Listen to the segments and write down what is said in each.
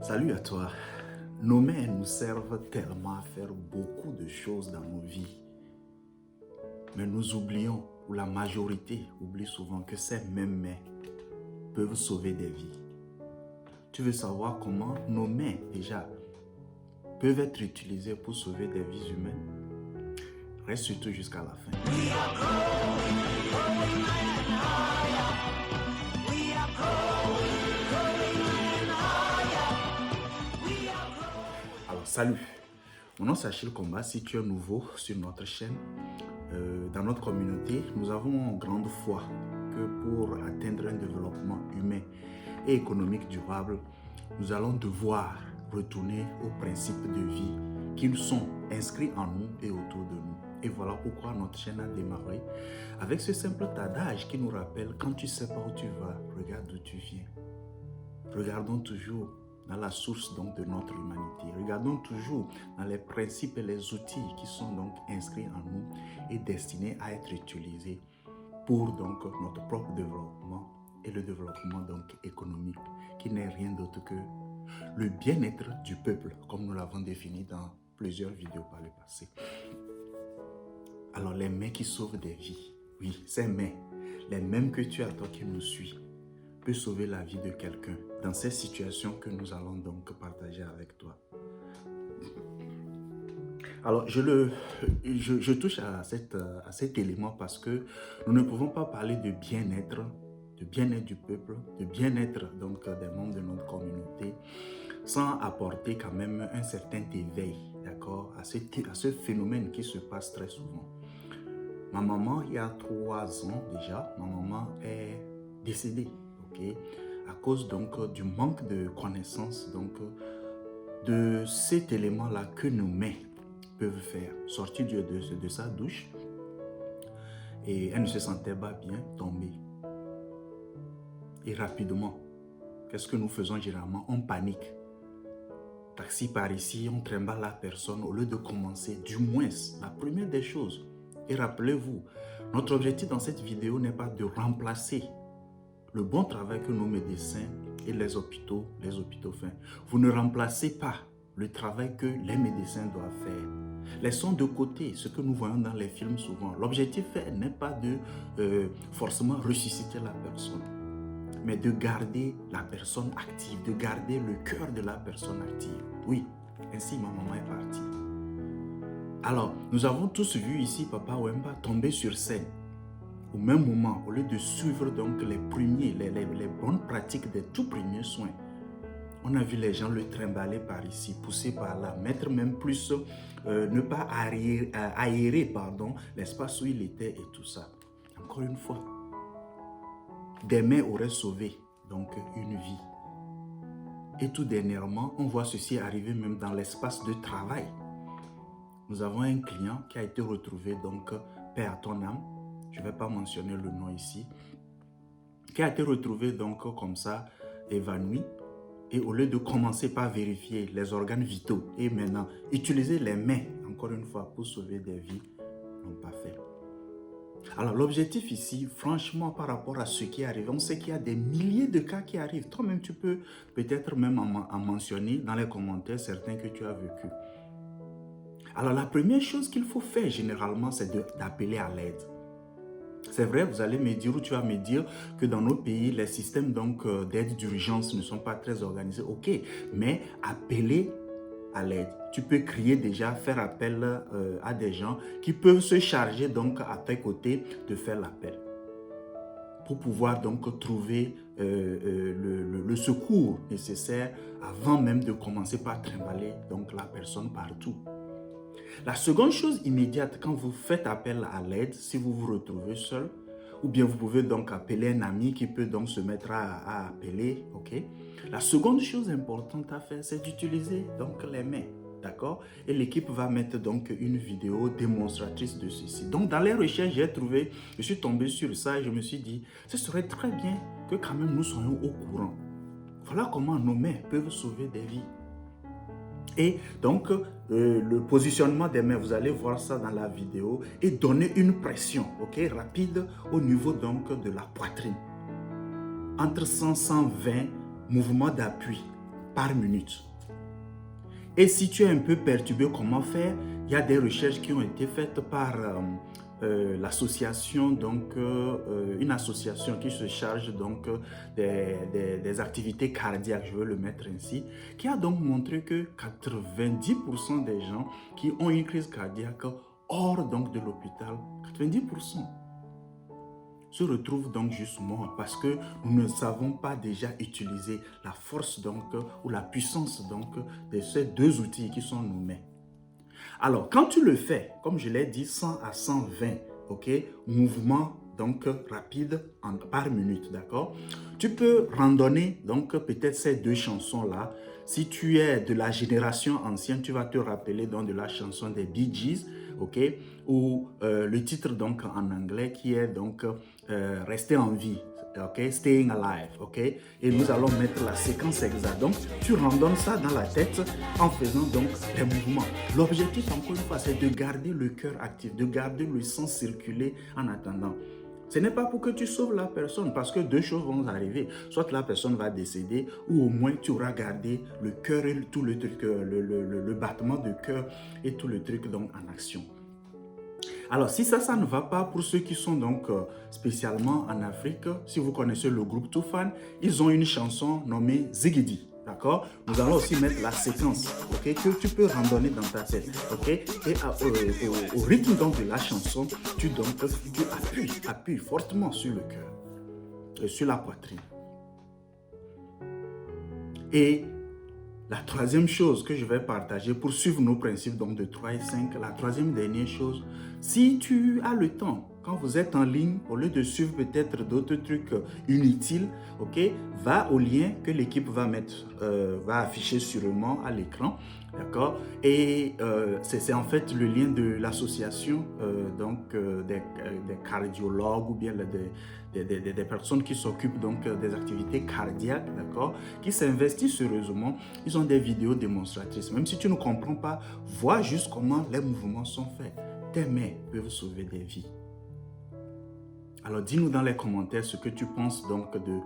Salut à toi. Nos mains nous servent tellement à faire beaucoup de choses dans nos vies. Mais nous oublions, ou la majorité oublie souvent que ces mêmes mains peuvent sauver des vies. Tu veux savoir comment nos mains, déjà, peuvent être utilisées pour sauver des vies humaines? Reste surtout jusqu'à la fin. Alors, salut. Mon nom c'est Achille Combat. Si tu es nouveau sur notre chaîne, dans notre communauté, nous avons grande foi que pour atteindre un développement humain et économique durable, nous allons devoir retourner aux principes de vie qui sont inscrits en nous et autour de nous. Et voilà pourquoi notre chaîne a démarré avec ce simple adage qui nous rappelle: quand tu ne sais pas où tu vas, regarde d'où tu viens. Regardons toujours dans la source donc de notre humanité. Regardons toujours dans les principes et les outils qui sont donc inscrits en nous et destinés à être utilisés pour donc notre propre développement et le développement donc économique, qui n'est rien d'autre que le bien-être du peuple, comme nous l'avons défini dans plusieurs vidéos par le passé. Alors, les mains qui sauvent des vies, oui, ces mains, les mêmes que tu as, toi qui nous suis, peut sauver la vie de quelqu'un dans ces situations que nous allons donc partager avec toi. Alors, je touche à cet élément parce que nous ne pouvons pas parler de bien-être du peuple, de bien-être donc des membres de notre communauté, sans apporter quand même un certain éveil, d'accord, à ce phénomène qui se passe très souvent. Ma maman, il y a 3 ans déjà, ma maman est décédée, ok, à cause donc du manque de connaissance donc de cet élément-là que nos mains peuvent faire. Sortir de sa douche et elle ne se sentait pas bien, tomber. Et rapidement, qu'est-ce que nous faisons généralement? On panique. Taxi par ici, on trimballe la personne au lieu de commencer, du moins, la première des choses. Et rappelez-vous, notre objectif dans cette vidéo n'est pas de remplacer le bon travail que nos médecins et les hôpitaux font. Vous ne remplacez pas le travail que les médecins doivent faire. Laissons de côté ce que nous voyons dans les films souvent. L'objectif n'est pas de forcément ressusciter la personne, mais de garder la personne active, de garder le cœur de la personne active. Oui, ainsi ma maman est partie. Alors, nous avons tous vu ici Papa Wemba tomber sur scène. Au même moment, au lieu de suivre donc les bonnes pratiques des tout premiers soins, on a vu les gens le trimballer par ici, pousser par là, mettre même plus, ne pas aérer l'espace où il était et tout ça. Encore une fois, des mains auraient sauvé donc une vie. Et tout dernièrement, on voit ceci arriver même dans l'espace de travail. Nous avons un client qui a été retrouvé, donc paix à ton âme, je ne vais pas mentionner le nom ici, qui a été retrouvé donc comme ça, évanoui. Et au lieu de commencer par vérifier les organes vitaux et maintenant utiliser les mains, encore une fois, pour sauver des vies, n'ont pas fait. Alors l'objectif ici, franchement, par rapport à ce qui arrive, on sait qu'il y a des milliers de cas qui arrivent. Toi-même, tu peux peut-être même en mentionner dans les commentaires certains que tu as vécu. Alors la première chose qu'il faut faire généralement, c'est d'appeler à l'aide. C'est vrai, vous allez me dire, ou tu vas me dire que dans nos pays, les systèmes d'aide d'urgence ne sont pas très organisés. Ok, mais appeler à l'aide. Tu peux crier déjà, faire appel à des gens qui peuvent se charger donc à tes côtés de faire l'appel pour pouvoir donc trouver le secours nécessaire avant même de commencer par trimballer donc la personne partout. La seconde chose immédiate, quand vous faites appel à l'aide, si vous vous retrouvez seul, ou bien vous pouvez donc appeler un ami qui peut donc se mettre à appeler, ok? La seconde chose importante à faire, c'est d'utiliser donc les mains, d'accord? Et l'équipe va mettre donc une vidéo démonstratrice de ceci. Donc dans les recherches, je suis tombé sur ça et je me suis dit, ce serait très bien que quand même nous soyons au courant. Voilà comment nos mains peuvent sauver des vies. Et donc, le positionnement des mains, vous allez voir ça dans la vidéo, et donner une pression, ok, rapide au niveau donc de la poitrine. Entre 100 et 120 mouvements d'appui par minute. Et si tu es un peu perturbé, comment faire? Il y a des recherches qui ont été faites par l'association, donc une association qui se charge donc des activités cardiaques, je veux le mettre ainsi, qui a donc montré que 90% des gens qui ont une crise cardiaque hors donc de l'hôpital, 90%, se retrouvent donc juste morts parce que nous ne savons pas déjà utiliser la force donc ou la puissance donc de ces deux outils qui sont nos mains. Alors, quand tu le fais, comme je l'ai dit, 100 à 120, ok, mouvements donc rapides par minute, d'accord? Tu peux randonner donc peut-être ces deux chansons-là. Si tu es de la génération ancienne, tu vas te rappeler donc de la chanson des Bee Gees, ok? Ou le titre donc en anglais qui est donc Rester en vie. Ok, staying alive, ok, et nous allons mettre la séquence exacte. Donc, tu randonnes ça dans la tête en faisant donc les mouvements. L'objectif, encore une fois, c'est de garder le cœur actif, de garder le sang circuler en attendant. Ce n'est pas pour que tu sauves la personne, parce que deux choses vont arriver. Soit la personne va décéder, ou au moins tu auras gardé le cœur et tout le truc, le battement de cœur et tout le truc donc en action. Alors, si ça ne va pas, pour ceux qui sont donc spécialement en Afrique, si vous connaissez le groupe Toufan, ils ont une chanson nommée Zigidi. D'accord? Nous allons aussi mettre la séquence, ok, que tu peux randonner dans ta tête, ok? Et au rythme donc de la chanson, tu appuies fortement sur le cœur, sur la poitrine. Et la troisième chose que je vais partager pour suivre nos principes donc de 3 et 5, la troisième dernière chose, si tu as le temps, quand vous êtes en ligne, au lieu de suivre peut-être d'autres trucs inutiles, ok, va au lien que l'équipe va mettre, va afficher sûrement à l'écran, d'accord? Et c'est en fait le lien de l'association des cardiologues ou bien des personnes qui s'occupent donc des activités cardiaques, d'accord, qui s'investissent sérieusement. Ils ont des vidéos démonstratrices. Même si tu ne comprends pas, vois juste comment les mouvements sont faits. Tes mains peuvent sauver des vies. Alors dis-nous dans les commentaires ce que tu penses donc de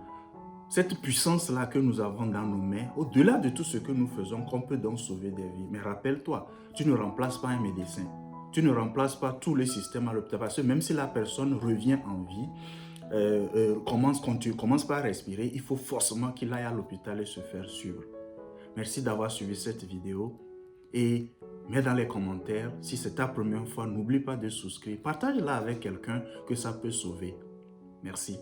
cette puissance-là que nous avons dans nos mains, au-delà de tout ce que nous faisons, qu'on peut donc sauver des vies. Mais rappelle-toi, tu ne remplaces pas un médecin. Tu ne remplaces pas tous les systèmes à l'hôpital. Parce que même si la personne revient en vie, quand tu commences par respirer, il faut forcément qu'il aille à l'hôpital et se faire suivre. Merci d'avoir suivi cette vidéo et mets dans les commentaires, si c'est ta première fois, n'oublie pas de souscrire. Partage-la avec quelqu'un que ça peut sauver. Merci.